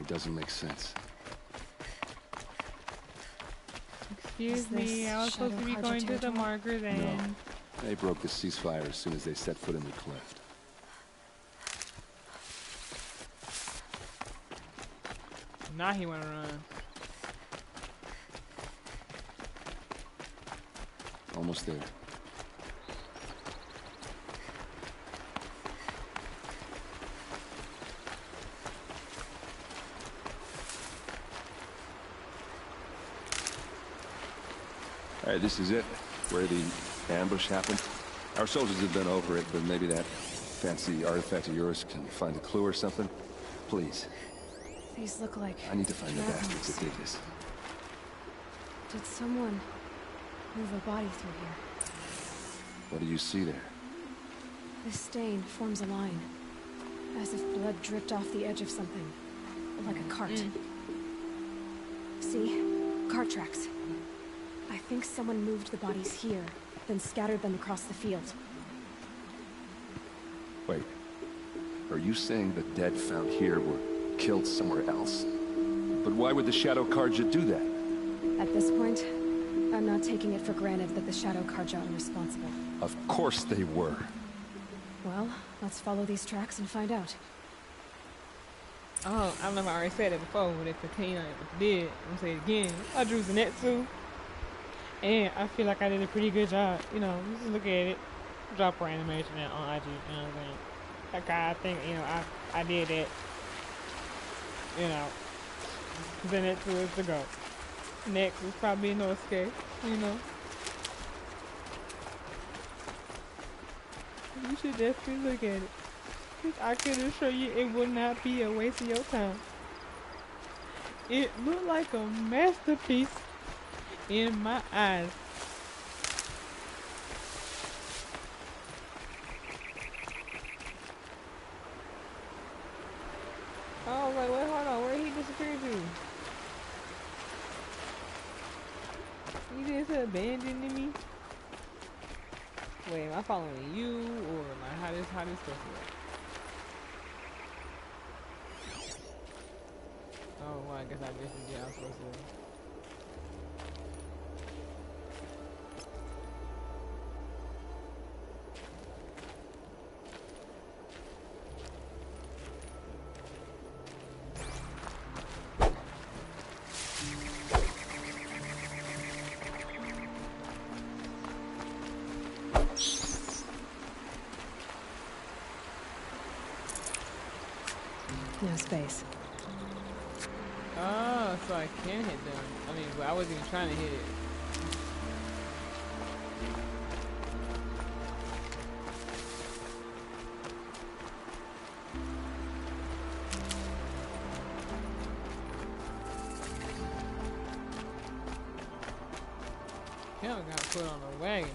C: It doesn't make sense.
A: Excuse me, I was supposed to be going to the marker's end.
C: No. They broke the ceasefire as soon as they set foot in the cleft.
A: Now he wanna run.
C: Almost there. Alright, this is it. Where the ambush happened. Our soldiers have been over it, but maybe that fancy artifact of yours can find a clue or something. Please.
B: These look like...
C: I need to find the bastards that did this.
B: Did someone move a body through here?
C: What do you see there?
B: This stain forms a line. As if blood dripped off the edge of something. Like a cart. See? Cart tracks. I think someone moved the bodies here, then scattered them across the field.
C: Wait. Are you saying the dead found here were killed somewhere else? But why would the Shadow Karja do that?
B: At this point, I'm not taking it for granted that the Shadow Karja are responsible.
C: Of course they were.
B: Well, let's follow these tracks and find out.
A: Oh, I don't know if I already said it before, but if the you know, if it did, I'm gonna say it again. I drew Zenitsu, and I feel like I did a pretty good job. You know, just look at it. Drop her animation on IG, you know what I'm saying? Like, I think, you know, I did it. You know, Zenitsu is the GOAT. Next is probably Nosuke, you know. You should definitely look at it. I can assure you it will not be a waste of your time. It looked like a masterpiece in my eyes. Oh, wait, hold on. Where did he disappear to? You just abandoning me? Wait, am I following you, or like how this supposed to work? Oh, well, I guess I just did. I was supposed to.
B: No space.
A: Oh, so I can hit them. I mean, well, I wasn't even trying to hit it. Kevin got put on the wagon.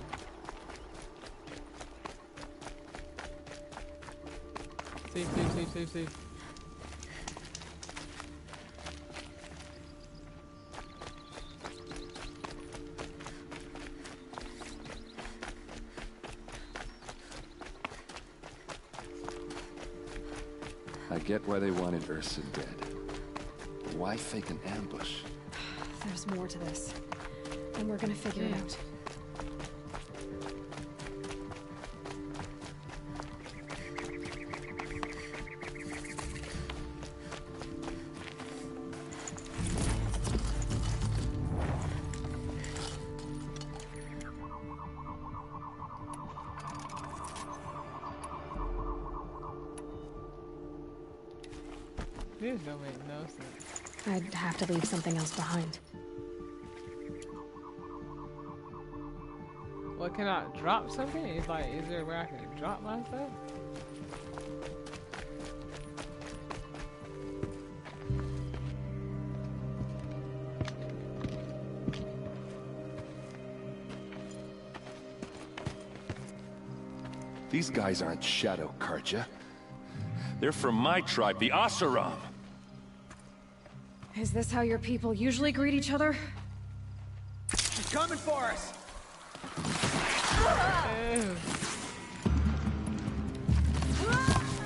A: See.
C: I get why they wanted Ursa dead. But why fake an ambush?
B: There's more to this. And we're gonna figure it out.
A: This don't make no sense.
B: I'd have to leave something else behind.
A: Well, can I drop something? It's like, is there a way I can drop my stuff?
C: These guys aren't Shadow Karja. They're from my tribe, the Asaram.
B: Is this how your people usually greet each other?
G: She's coming for us!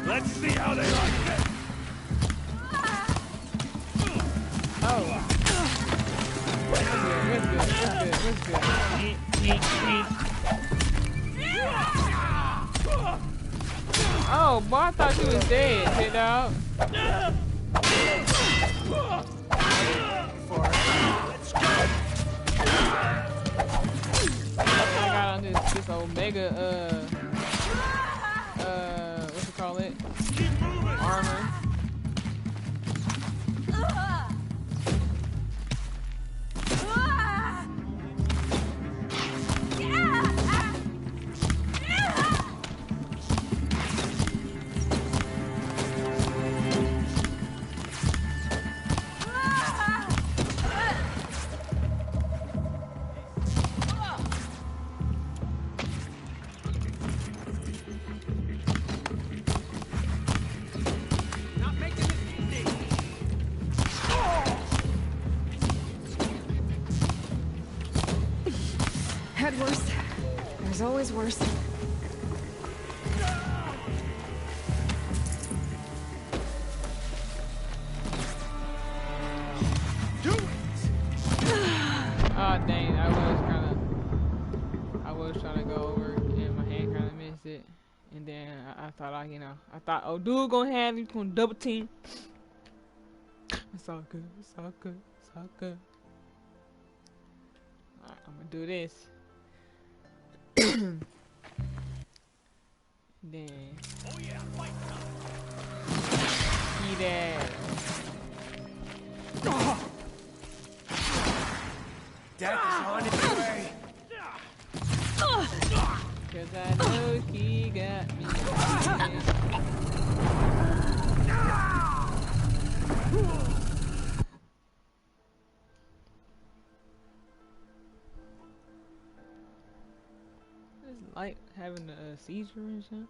J: Let's see how they like it.
A: Oh. That's good. Oh, boy, I thought you was dead, hit out. I got on this Omega, what you call it? Armor.
B: Had worse. There's always worse.
A: Oh dang, I was trying to go over and my hand kind of missed it. And then I thought I thought, oh dude gonna have you gonna double team. It's all good, it's all good, it's all good. Alright, I'm gonna do this. Then
J: Oh yeah, fight
A: eat that.
G: Death is on its way!
A: Cause I know he got me. It's like having a seizure or something.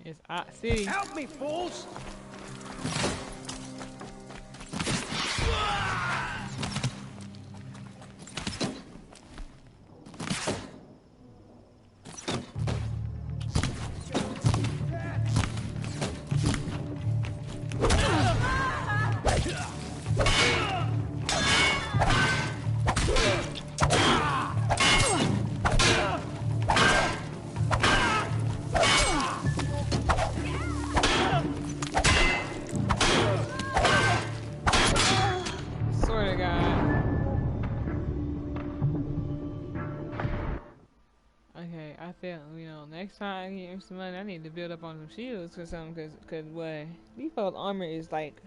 A: It's Ot City.
G: Help me, fools!
A: Next time I get some money, I need to build up on some shields or something, cause what default armor is like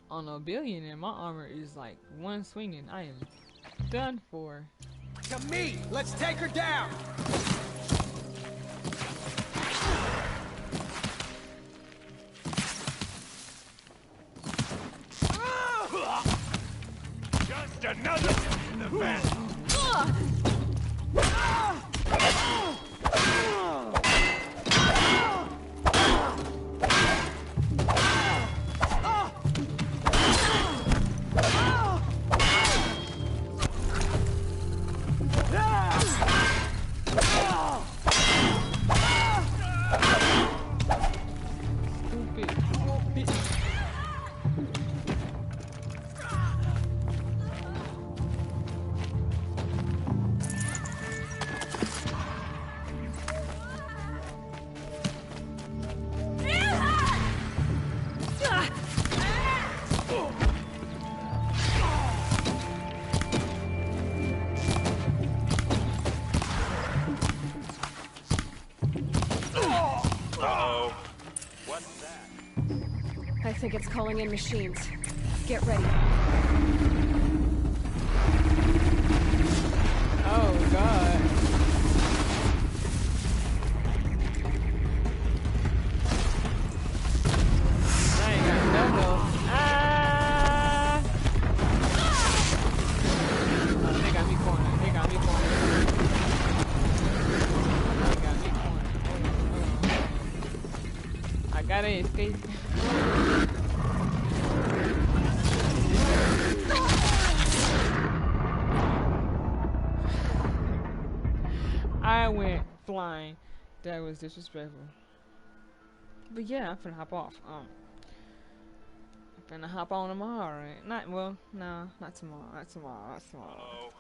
A: on a billion, and my armor is like one swing, and I am done for.
G: To me, let's take her down.
J: Just another in the van.
B: I think it's calling in machines. Get ready.
A: Oh, God. I ain't got no health. Ah! Oh, they got me cornered. They got me cornered. They got me cornered. I gotta escape. I went flying. That was disrespectful. But yeah, I'm finna hop off. I'm finna hop on tomorrow, right? Not well, no, not tomorrow. Not tomorrow. Not tomorrow.
J: Oh,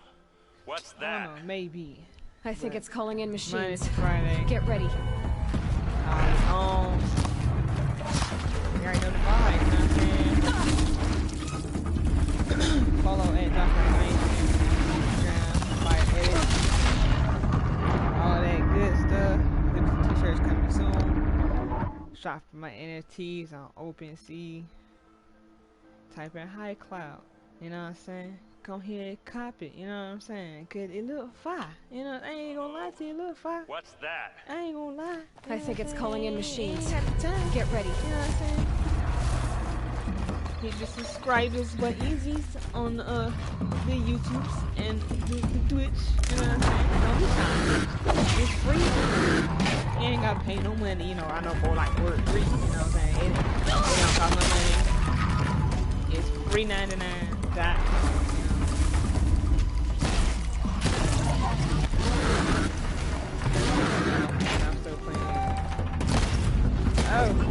J: what's
A: I
J: that?
A: don't know, maybe.
B: I think it's calling in machines.
A: Monday to Friday.
B: Get ready.
A: You already know the vibe, you know what I'm saying? Follow at Dr. Instagram, buy edit. All that good stuff. Hoodies and T-shirts coming soon. Shop for my NFTs on OpenSea. Type in High Cloud. You know what I'm saying? Come here and cop it. You know what I'm saying? Cause it look fire. You know, I ain't gonna lie to you, it look fire.
J: What's that?
A: I ain't gonna lie.
B: I think it's calling in machines.
A: Ain't got the time.
B: Get ready.
A: You know what I'm saying? Hit the subscribers buttonsies on the YouTubes and the Twitch. You know what I'm saying? Don't be shy. It's free. You ain't gotta pay no money. You know, I know for like word free. You know what I'm saying? It don't cost no money. It's $3.99. That. I'm still playing. Oh.